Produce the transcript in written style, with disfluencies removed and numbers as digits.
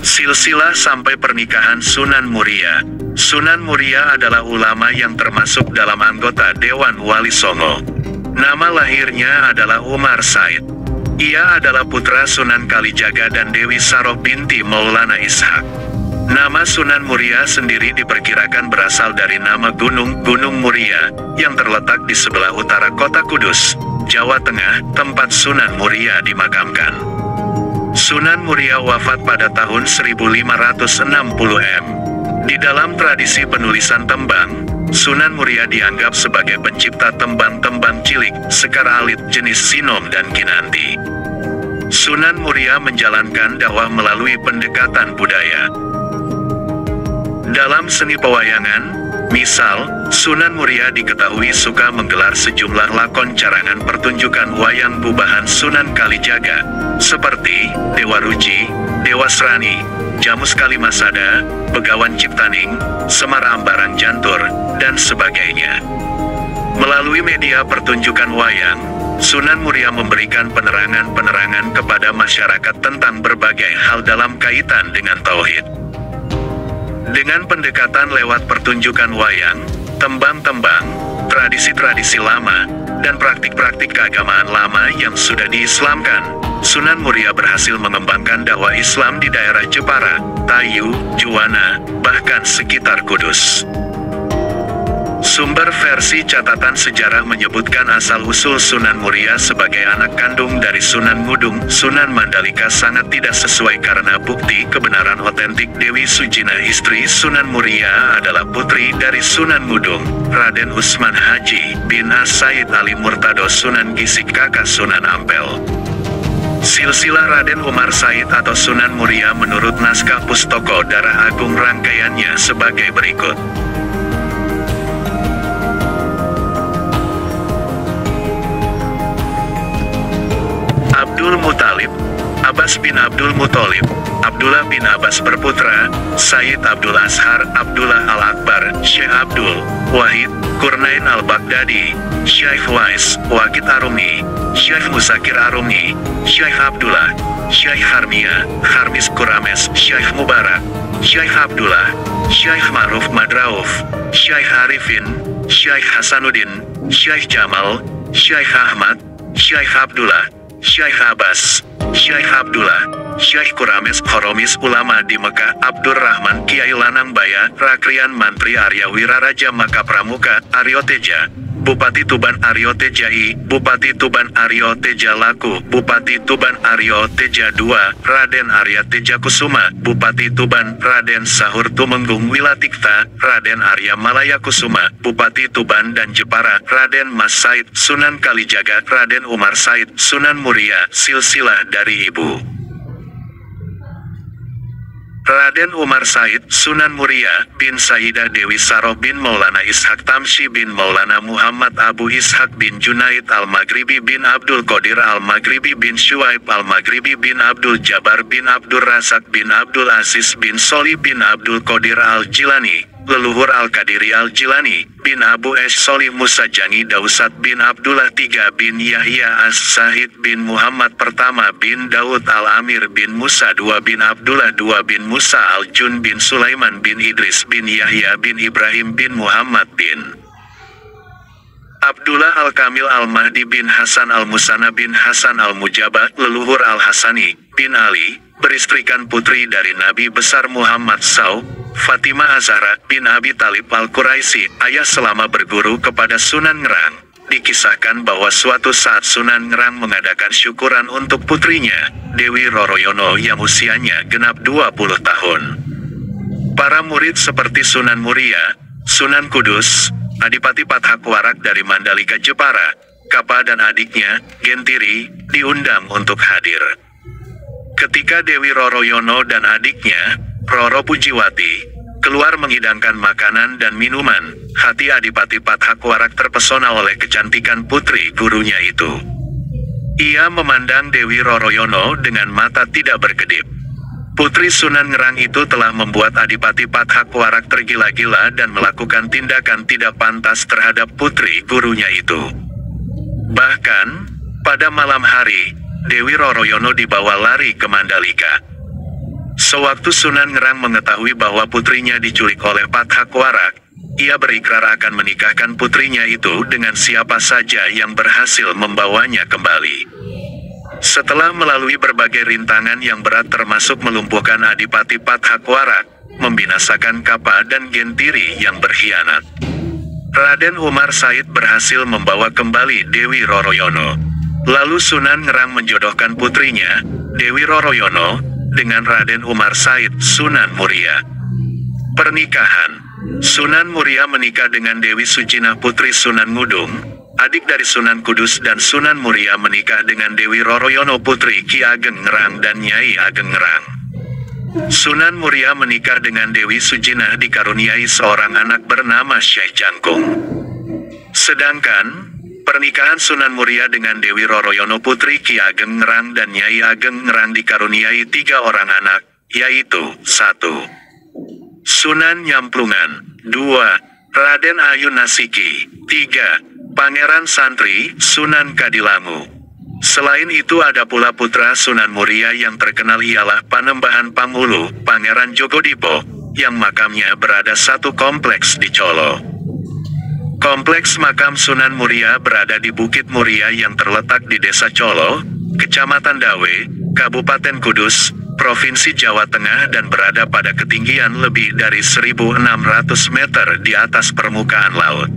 Silsilah sampai pernikahan Sunan Muria. Sunan Muria adalah ulama yang termasuk dalam anggota Dewan Wali Songo. Nama lahirnya adalah Umar Said. Ia adalah putra Sunan Kalijaga dan Dewi Saroh binti Maulana Ishak. Nama Sunan Muria sendiri diperkirakan berasal dari nama Gunung Muria, yang terletak di sebelah utara kota Kudus, Jawa Tengah, tempat Sunan Muria dimakamkan. Sunan Muria wafat pada tahun 1560 M. Di dalam tradisi penulisan tembang, Sunan Muria dianggap sebagai pencipta tembang-tembang cilik, sekar alit jenis sinom dan kinanti. Sunan Muria menjalankan dakwah melalui pendekatan budaya. Dalam seni pewayangan, misal, Sunan Muria diketahui suka menggelar sejumlah lakon carangan pertunjukan wayang bubahan Sunan Kalijaga, seperti Dewa Ruci, Dewa Srani, Jamus Kalimasada, Begawan Ciptaning, Semar Ambarang Jantur, dan sebagainya. Melalui media pertunjukan wayang, Sunan Muria memberikan penerangan-penerangan kepada masyarakat tentang berbagai hal dalam kaitan dengan tauhid. Dengan pendekatan lewat pertunjukan wayang, tembang-tembang, tradisi-tradisi lama, dan praktik-praktik keagamaan lama yang sudah diislamkan, Sunan Muria berhasil mengembangkan dakwah Islam di daerah Jepara, Tayu, Juwana, bahkan sekitar Kudus. Sumber versi catatan sejarah menyebutkan asal-usul Sunan Muria sebagai anak kandung dari Sunan Ngudung, Sunan Mandalika sangat tidak sesuai karena bukti kebenaran otentik Dewi Sujina istri Sunan Muria adalah putri dari Sunan Ngudung, Raden Usman Haji bin As-Said Ali Murtado Sunan Gisik kakak Sunan Ampel. Silsilah Raden Umar Said atau Sunan Muria menurut naskah Pustaka Darah Agung rangkaiannya sebagai berikut. Abdul Muthalib, Abbas bin Abdul Muthalib, Abdullah bin Abbas berputra, Sayyid Abdul Ashar, Abdullah Al-Akbar, Syekh Abdul Wahid, Kurnain Al-Baghdadi, Syekh Wais, Waqid Arumi, Syekh Musakir Arumi, Syekh Abdullah, Syekh Harmia, Kharmis Kurames, Syekh Mubarak, Syekh Abdullah, Syekh Ma'ruf Madrauf, Syekh Arifin, Syekh Hasanuddin, Syekh Jamal, Syekh Ahmad, Syekh Abdullah, Syekh Abbas, Syekh Abdullah, Syekh Kurames Khoromis ulama di Mekah, Abdur Rahman Kiai Lanang Baya, Rakrian Mantri Arya Wiraraja Maka Pramuka, Aryo Teja, Bupati Tuban Aryo Tejai, Bupati Tuban Aryo Teja Laku, Bupati Tuban Aryo Teja II, Raden Arya Teja Kusuma, Bupati Tuban Raden Sahur Tumenggung Wilatikta, Raden Arya Malaya Kusuma, Bupati Tuban dan Jepara, Raden Mas Said, Sunan Kalijaga, Raden Umar Said, Sunan Muria, silsilah dari ibu Raden Umar Said, Sunan Muria, bin Sayyidah Dewi Saroh bin Maulana Ishak Tamshi bin Maulana Muhammad Abu Ishak bin Junaid Al-Maghribi bin Abdul Qadir Al-Maghribi bin Shuaib Al-Maghribi bin Abdul Jabbar bin Abdul Razak bin Abdul Aziz bin Soli bin Abdul Qadir Al-Jilani, leluhur Al-Qadiri Al-Jilani, bin Abu Esh Solih Musa Jangi Dausat bin Abdullah III bin Yahya As-Sahid bin Muhammad pertama bin Daud Al-Amir bin Musa II bin Abdullah II bin Musa Al-Jun bin Sulaiman bin Idris bin Yahya bin Ibrahim bin Muhammad bin Abdullah Al-Kamil Al-Mahdi bin Hasan Al-Musana bin Hasan Al-Mujaba, leluhur Al-Hasani, bin Ali, beristrikan putri dari Nabi besar Muhammad SAW, Fatimah Azhara bin Abi Talib Al-Quraisy, ayah selama berguru kepada Sunan Ngerang. Dikisahkan bahwa suatu saat Sunan Ngerang mengadakan syukuran untuk putrinya, Dewi Roroyono yang usianya genap 20 tahun. Para murid seperti Sunan Muria, Sunan Kudus, Adipati Pathak Warak dari Mandalika Jepara, Kapa dan adiknya, Gentiri, diundang untuk hadir. Ketika Dewi Roroyono dan adiknya, Roro Pujiwati, keluar menghidangkan makanan dan minuman, hati Adipati Pathak Warak terpesona oleh kecantikan putri gurunya itu. Ia memandang Dewi Roroyono dengan mata tidak berkedip. Putri Sunan Ngerang itu telah membuat Adipati Pathak Warak tergila-gila dan melakukan tindakan tidak pantas terhadap putri gurunya itu. Bahkan, pada malam hari, Dewi Roroyono dibawa lari ke Mandalika. Sewaktu Sunan Ngerang mengetahui bahwa putrinya diculik oleh Pathak Warak, ia berikrar akan menikahkan putrinya itu dengan siapa saja yang berhasil membawanya kembali. Setelah melalui berbagai rintangan yang berat termasuk melumpuhkan Adipati Pathak Warak, membinasakan Kapa dan Gentiri yang berkhianat, Raden Umar Said berhasil membawa kembali Dewi Roroyono. Lalu Sunan Ngerang menjodohkan putrinya, Dewi Roroyono, dengan Raden Umar Said, Sunan Muria. Pernikahan. Sunan Muria menikah dengan Dewi Sucinah putri Sunan Ngudung, adik dari Sunan Kudus, dan Sunan Muria menikah dengan Dewi Roroyono putri Ki Ageng Ngerang dan Nyai Ageng Ngerang. Sunan Muria menikah dengan Dewi Sucinah dikaruniai seorang anak bernama Syekh Jangkung. Sedangkan pernikahan Sunan Muria dengan Dewi Roroyono putri Ki Ageng Ngerang dan Nyai Ageng Ngerang dikaruniai 3 orang anak, yaitu 1. Sunan Nyamplungan, 2. Raden Ayu Nasiki, 3. Pangeran Santri, Sunan Kadilangu. Selain itu ada pula putra Sunan Muria yang terkenal ialah Panembahan Pangulu, Pangeran Jogodipo, yang makamnya berada satu kompleks di Colo. Kompleks makam Sunan Muria berada di Bukit Muria yang terletak di Desa Colo, Kecamatan Dawe, Kabupaten Kudus, Provinsi Jawa Tengah dan berada pada ketinggian lebih dari 1.600 meter di atas permukaan laut.